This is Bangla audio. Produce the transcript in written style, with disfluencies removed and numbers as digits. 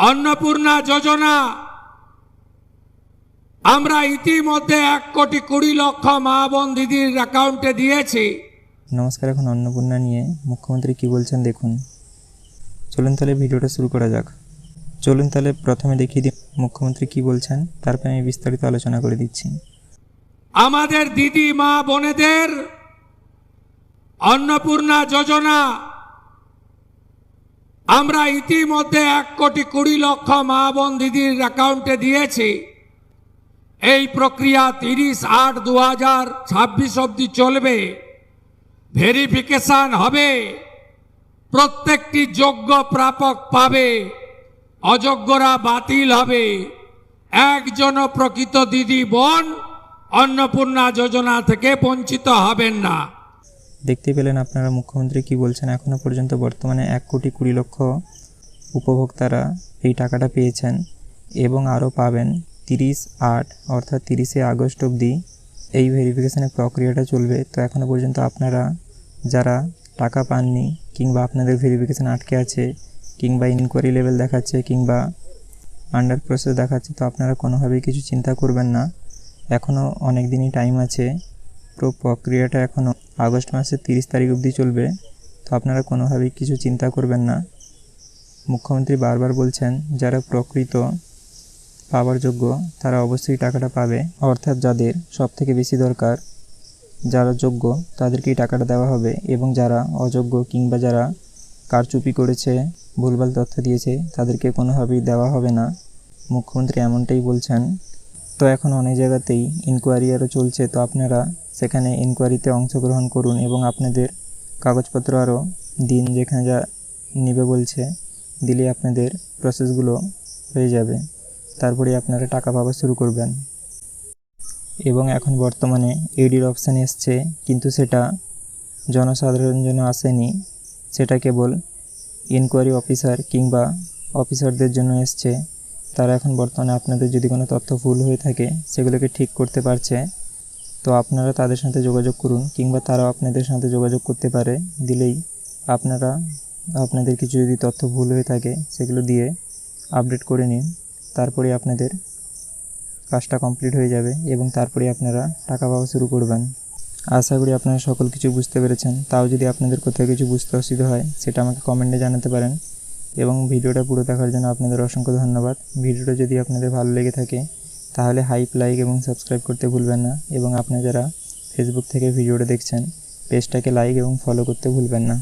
अन्नपूर्णा योजना আমরা ইতিমধ্যে 1,20,00,000 মা বোন দিদির অ্যাকাউন্টে দিয়েছি। নমস্কার, এখন অন্নপূর্ণা নিয়ে মুখ্যমন্ত্রী কি বলছেন দেখুন। চলুন তাহলে ভিডিওটা শুরু করা যাক। চলুন তাহলে প্রথমে দেখিয়ে দিই মুখ্যমন্ত্রী কি বলছেন, তারপরে আমি বিস্তারিত আলোচনা করে দিচ্ছি। আমাদের দিদি মা বোনেদের অন্নপূর্ণা যোজনা আমরা ইতিমধ্যে 1,20,00,000 মা বোন দিদির অ্যাকাউন্টে দিয়েছি। এই প্রক্রিয়া 30/8/2026 অবধি চলবে। ভেরিফিকেশন হবে, প্রত্যেকটি যোগ্য প্রাপক পাবে, অযোগ্যরা বাতিল হবে। একজনও প্রকৃত দিদি বোন অন্নপূর্ণা যোজনা থেকে বঞ্চিত হবেন না। দেখতে পেলেন আপনারা মুখ্যমন্ত্রী কি বলছেন। এখনো পর্যন্ত বর্তমানে 1,20,00,000 উপভোক্তারা এই টাকাটা পেয়েছেন এবং আরও পাবেন। 30/8 অর্থাৎ 30শে আগস্ট অবধি এই ভেরিফিকেশনের প্রক্রিয়াটা চলবে। তো এখনও পর্যন্ত আপনারা যারা টাকা পাননি, কিংবা আপনাদের ভেরিফিকেশন আটকে আছে, কিংবা ইনকোয়ারি লেভেল দেখাচ্ছে, কিংবা আন্ডার প্রসেস দেখাচ্ছে, তো আপনারা কোনোভাবেই কিছু চিন্তা করবেন না। এখনও অনেক দিনই টাইম আছে। প্রক্রিয়াটা এখনও আগস্ট মাসের 30 তারিখ অবধি চলবে। তো আপনারা কোনোভাবেই কিছু চিন্তা করবেন না। মুখ্যমন্ত্রী বারবার বলছেন যারা প্রকৃত পাওয়ার যোগ্য তারা অবশ্যই টাকাটা পাবে। অর্থাৎ যাদের সবথেকে বেশি দরকার, যারা যোগ্য তাদেরকেই টাকাটা দেওয়া হবে, এবং যারা অযোগ্য কিংবা যারা কারচুপি করেছে, ভুলভাল তথ্য দিয়েছে, তাদেরকে কোনোভাবেই দেওয়া হবে না। মুখ্যমন্ত্রী এমনটাই বলছেন। তো এখন অনেক জায়গাতেই ইনকোয়ারি আরও চলছে। তো আপনারা সেখানে ইনকোয়ারিতে অংশগ্রহণ করুন এবং আপনাদের কাগজপত্র আরও দিন, যেখানে যা নেবে বলছে দিলে আপনাদের প্রসেসগুলো হয়ে যাবে। তারপরে আপনারা টাকা পাওয়া শুরু করবেন। এবং এখন বর্তমানে এডির অপশান এসছে, কিন্তু সেটা জনসাধারণের জন্য আসেনি। সেটা কেবল ইনকোয়ারি অফিসার কিংবা অফিসারদের জন্য এসছে। তারা এখন বর্তমানে আপনাদের যদি কোনো তথ্য ভুল হয়ে থাকে সেগুলোকে ঠিক করতে পারছে। তো আপনারা তাদের সাথে যোগাযোগ করুন, কিংবা তারাও আপনাদের সাথে যোগাযোগ করতে পারে। দিলেই আপনাদের কিছু যদি তথ্য ভুল হয়ে থাকে সেগুলো দিয়ে আপডেট করে নিন। তারপরে আপনাদের কাজটা কমপ্লিট হয়ে যাবে এবং তারপরে আপনারা টাকা পাওয়া শুরু করবেন। আশা করি আপনারা সকল কিছু বুঝতে পেরেছেন। তাও যদি আপনাদের কোথাও কিছু বুঝতে অসুবিধা হয় সেটা আমাকে কমেন্টে জানাতে পারেন। এবং ভিডিওটা পুরো দেখার জন্য আপনাদের অসংখ্য ধন্যবাদ। ভিডিওটা যদি আপনাদের ভালো লেগে থাকে তাহলে লাইক এবং সাবস্ক্রাইব করতে ভুলবেন না। এবং আপনারা যারা ফেসবুক থেকে ভিডিওটা দেখছেন পেজটাকে লাইক এবং ফলো করতে ভুলবেন না।